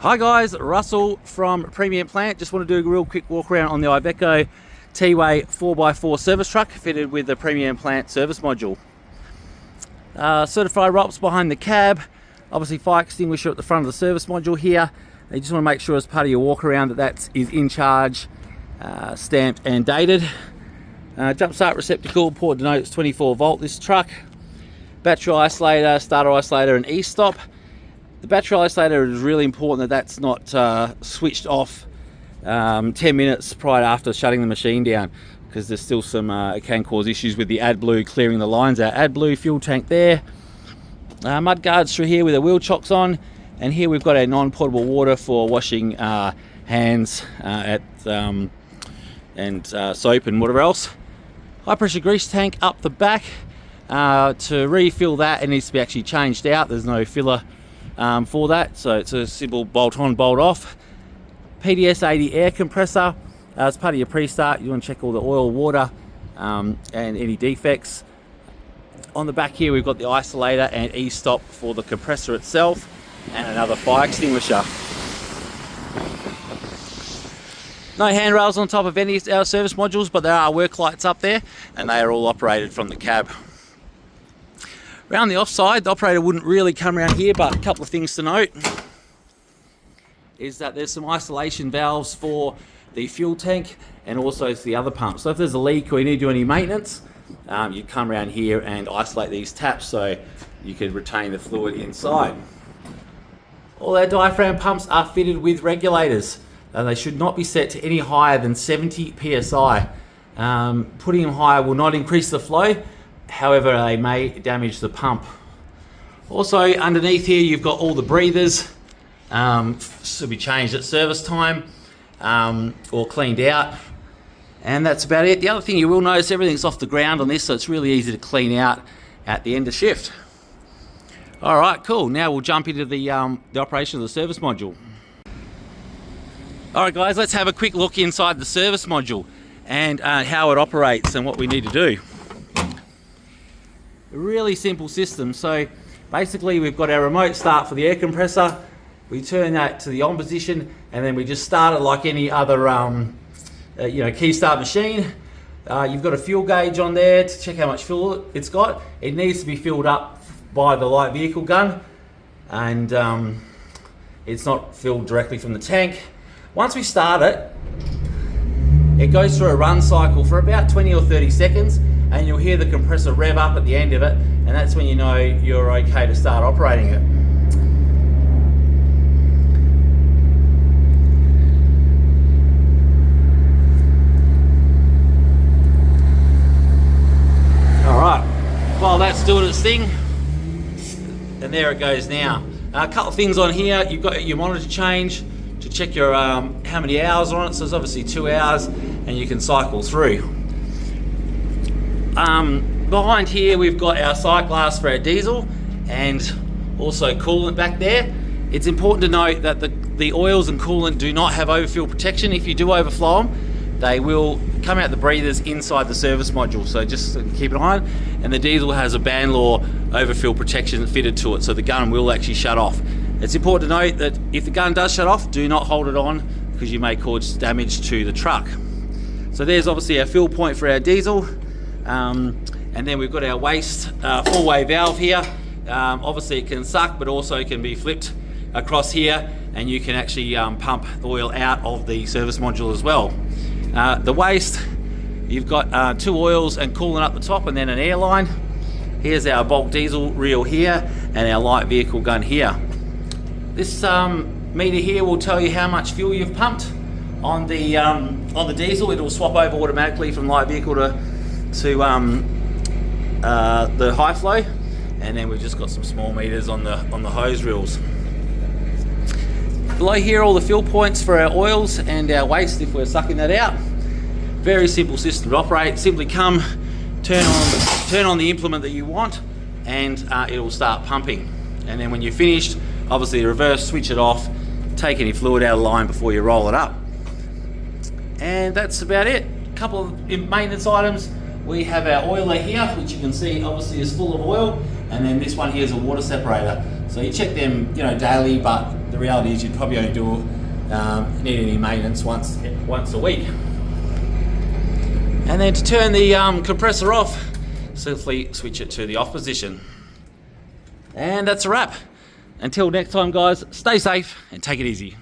Hi guys, Russell from Prem Plant. Just want to do a real quick walk around on the Iveco 4x4 service truck fitted with the Prem Plant service module. Certified ROPS behind the cab, obviously fire extinguisher at the front of the service module here. You just want to make sure as part of your walk around that is in charge, stamped and dated. Jump start receptacle, port denotes 24 volt this truck. Battery isolator, starter isolator and e-stop. The battery isolator is really important that that's not switched off 10 minutes prior after shutting the machine down, because there's still some, it can cause issues with the AdBlue clearing the lines out. AdBlue fuel tank there. Mud guards through here with the wheel chocks on. And here we've got our non-potable water for washing hands and soap and whatever else. High pressure grease tank up the back. To refill that, it needs to be actually changed out. There's no filler for that, so it's a simple bolt on, bolt off. PDS 80 air compressor. As part of your pre-start, you want to check all the oil, water, and any defects. On the back here, we've got the isolator and e-stop for the compressor itself, and another fire extinguisher. No handrails on top of any of our service modules, but there are work lights up there, and they are all operated from the cab. Around the offside, the operator wouldn't really come around here, but a couple of things to note is that there's some isolation valves for the fuel tank and also the other pump. So if there's a leak or you need to do any maintenance, you come around here and isolate these taps so you can retain the fluid inside. All our diaphragm pumps are fitted with regulators. They should not be set to any higher than 70 psi. Putting them higher will not increase the flow. However, they may damage the pump. Also, underneath here, you've got all the breathers. Should be changed at service time or cleaned out. And that's about it. The other thing you will notice, everything's off the ground on this, so it's really easy to clean out at the end of shift. All right, cool. Now we'll jump into the operation of the service module. All right, guys, let's have a quick look inside the service module and how it operates and what we need to do. A really simple system. So basically we've got our remote start for the air compressor. We turn that to the on position and then we just start it like any other key start machine. You've got a fuel gauge on there to check how much fuel it's got. It needs to be filled up by the light vehicle gun, and it's not filled directly from the tank. Once we start it, it goes through a run cycle for about 20 or 30 seconds, and you'll hear the compressor rev up at the end of it, and that's when you know you're okay to start operating it. Alright, while that's doing its thing, and there it goes now. A couple of things on here. You've got your monitor change to check your how many hours on it. So it's obviously 2 hours, and you can cycle through. Behind here we've got our sight glass for our diesel and also coolant back there. It's important to note that the oils and coolant do not have overfill protection. If you do overflow them, they will come out the breathers inside the service module, so just keep an eye on. And the diesel has a band law overfill protection fitted to it, so the gun will actually shut off. It's important to note that if the gun does shut off, do not hold it on, because you may cause damage to the truck. So there's obviously our fill point for our diesel. And then we've got our waste four-way valve here. Obviously it can suck, but also can be flipped across here, and you can actually pump the oil out of the service module as well. The waste, you've got 2 oils and coolant up the top, and then an air line. Here's our bulk diesel reel here, and our light vehicle gun here. This meter here will tell you how much fuel you've pumped on the diesel. It will swap over automatically from light vehicle to the high flow, and then we've just got some small meters on the hose reels. Below here, all the fill points for our oils and our waste if we're sucking that out. Very simple system to operate. Simply come, turn on the implement that you want, and it will start pumping. And then when you're finished, obviously reverse, switch it off, take any fluid out of line before you roll it up. And that's about it. A couple of maintenance items. We have our oiler here, which you can see obviously is full of oil, and then this one here is a water separator. So you check them, you know, daily, but the reality is you'd probably only do need any maintenance once a week. And then to turn the compressor off, simply switch it to the off position. And that's a wrap. Until next time, guys, stay safe and take it easy.